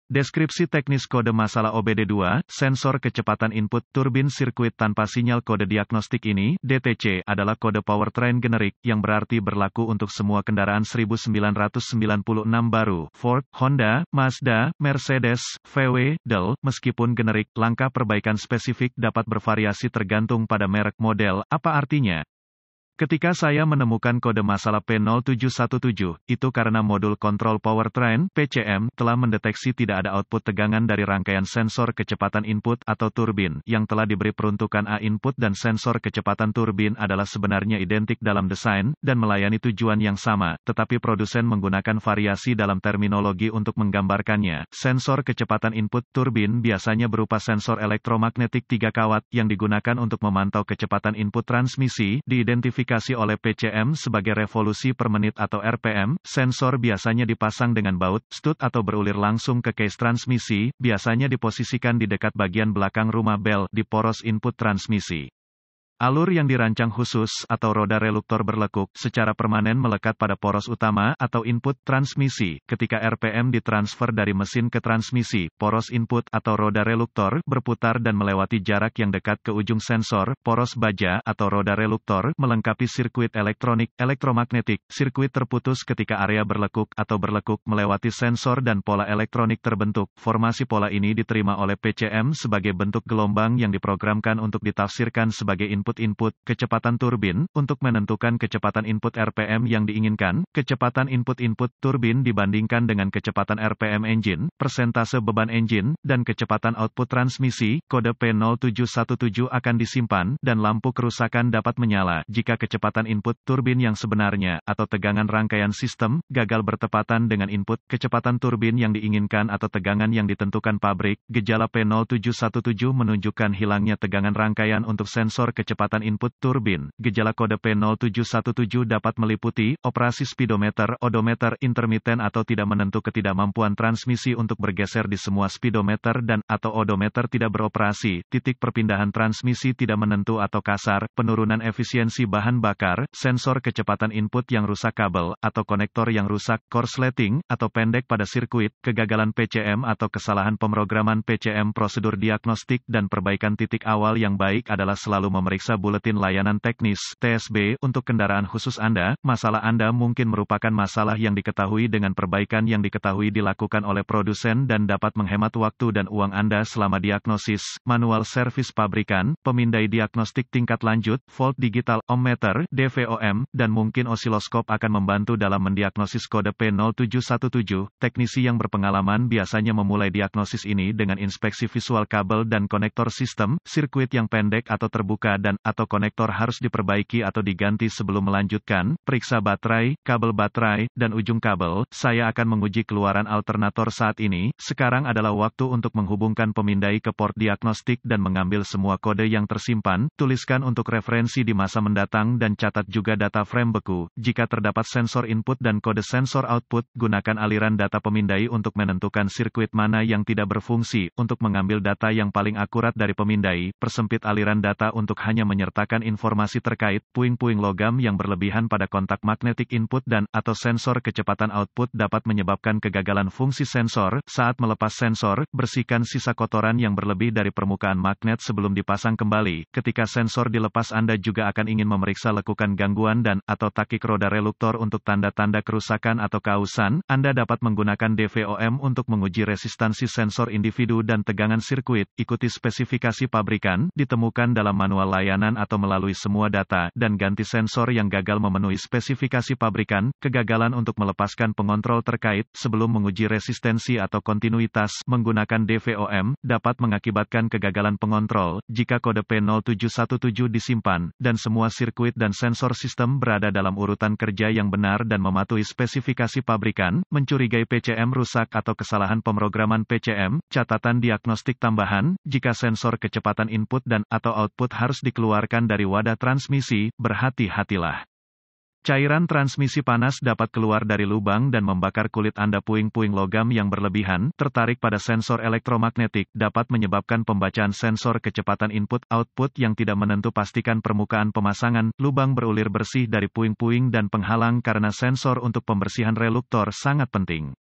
Deskripsi teknis kode masalah OBD2, sensor kecepatan input turbin sirkuit tanpa sinyal. Kode diagnostik ini, DTC, adalah kode powertrain generik, yang berarti berlaku untuk semua kendaraan 1996 baru, Ford, Honda, Mazda, Mercedes, VW, Dell, meskipun generik, langkah perbaikan spesifik dapat bervariasi tergantung pada merek model. Apa artinya? Ketika saya menemukan kode masalah P0717, itu karena modul kontrol powertrain, PCM, telah mendeteksi tidak ada output tegangan dari rangkaian sensor kecepatan input atau turbin, yang telah diberi peruntukan A input dan sensor kecepatan turbin adalah sebenarnya identik dalam desain, dan melayani tujuan yang sama, tetapi produsen menggunakan variasi dalam terminologi untuk menggambarkannya. Sensor kecepatan input turbin biasanya berupa sensor elektromagnetik 3 kawat, yang digunakan untuk memantau kecepatan input transmisi, diidentifikasi oleh PCM sebagai revolusi per menit atau RPM. Sensor biasanya dipasang dengan baut, stud atau berulir langsung ke case transmisi, biasanya diposisikan di dekat bagian belakang rumah bel, di poros input transmisi. Alur yang dirancang khusus, atau roda reluktor berlekuk, secara permanen melekat pada poros utama, atau input, transmisi. Ketika RPM ditransfer dari mesin ke transmisi, poros input, atau roda reluktor, berputar dan melewati jarak yang dekat ke ujung sensor. Poros baja, atau roda reluktor, melengkapi sirkuit elektronik, elektromagnetik. Sirkuit terputus ketika area berlekuk, atau berlekuk, melewati sensor dan pola elektronik terbentuk. Formasi pola ini diterima oleh PCM sebagai bentuk gelombang yang diprogramkan untuk ditafsirkan sebagai input kecepatan turbin, untuk menentukan kecepatan input RPM yang diinginkan, kecepatan input turbin dibandingkan dengan kecepatan RPM engine, persentase beban engine, dan kecepatan output transmisi. Kode P0717 akan disimpan, dan lampu kerusakan dapat menyala, jika kecepatan input turbin yang sebenarnya, atau tegangan rangkaian sistem, gagal bertepatan dengan input, kecepatan turbin yang diinginkan atau tegangan yang ditentukan pabrik. Gejala P0717 menunjukkan hilangnya tegangan rangkaian untuk sensor kecepatan input turbin. Gejala kode P0717 dapat meliputi operasi speedometer, odometer intermiten atau tidak menentu, ketidakmampuan transmisi untuk bergeser di semua speedometer dan atau odometer tidak beroperasi, titik perpindahan transmisi tidak menentu atau kasar, penurunan efisiensi bahan bakar, sensor kecepatan input yang rusak, kabel atau konektor yang rusak, korsleting atau pendek pada sirkuit, kegagalan PCM atau kesalahan pemrograman PCM. Prosedur diagnostik dan perbaikan titik awal yang baik adalah selalu memeriksa Buletin Layanan Teknis (TSB) untuk kendaraan khusus Anda. Masalah Anda mungkin merupakan masalah yang diketahui dengan perbaikan yang diketahui dilakukan oleh produsen dan dapat menghemat waktu dan uang Anda selama diagnosis. Manual servis pabrikan, pemindai diagnostik tingkat lanjut, volt digital, ohmmeter, DVOM, dan mungkin osiloskop akan membantu dalam mendiagnosis kode P0717. Teknisi yang berpengalaman biasanya memulai diagnosis ini dengan inspeksi visual kabel dan konektor sistem, sirkuit yang pendek atau terbuka dan atau konektor harus diperbaiki atau diganti sebelum melanjutkan. Periksa baterai, kabel baterai, dan ujung kabel. Saya akan menguji keluaran alternator saat ini. Sekarang adalah waktu untuk menghubungkan pemindai ke port diagnostik dan mengambil semua kode yang tersimpan. Tuliskan untuk referensi di masa mendatang dan catat juga data frame beku. Jika terdapat sensor input dan kode sensor output, gunakan aliran data pemindai untuk menentukan sirkuit mana yang tidak berfungsi. Untuk mengambil data yang paling akurat dari pemindai, persempit aliran data untuk hanya menyertakan informasi terkait puing-puing logam yang berlebihan pada kontak magnetik input dan atau sensor kecepatan output dapat menyebabkan kegagalan fungsi sensor. Saat melepas sensor, bersihkan sisa kotoran yang berlebih dari permukaan magnet sebelum dipasang kembali. Ketika sensor dilepas, Anda juga akan ingin memeriksa lekukan gangguan dan atau takik roda reluktor untuk tanda-tanda kerusakan atau keausan. Anda dapat menggunakan DVOM untuk menguji resistansi sensor individu dan tegangan sirkuit. Ikuti spesifikasi pabrikan, ditemukan dalam manual layanan atau melalui semua data, dan ganti sensor yang gagal memenuhi spesifikasi pabrikan. Kegagalan untuk melepaskan pengontrol terkait, sebelum menguji resistensi atau kontinuitas, menggunakan DVOM, dapat mengakibatkan kegagalan pengontrol. Jika kode P0717 disimpan, dan semua sirkuit dan sensor sistem berada dalam urutan kerja yang benar dan mematuhi spesifikasi pabrikan, mencurigai PCM rusak atau kesalahan pemrograman PCM, catatan diagnostik tambahan, jika sensor kecepatan input dan atau output harus dikeluarkan dari wadah transmisi, berhati-hatilah. Cairan transmisi panas dapat keluar dari lubang dan membakar kulit Anda. Puing-puing logam yang berlebihan, tertarik pada sensor elektromagnetik, dapat menyebabkan pembacaan sensor kecepatan input-output yang tidak menentu. Pastikan permukaan pemasangan, lubang berulir bersih dari puing-puing dan penghalang karena sensor untuk pembersihan reluktor sangat penting.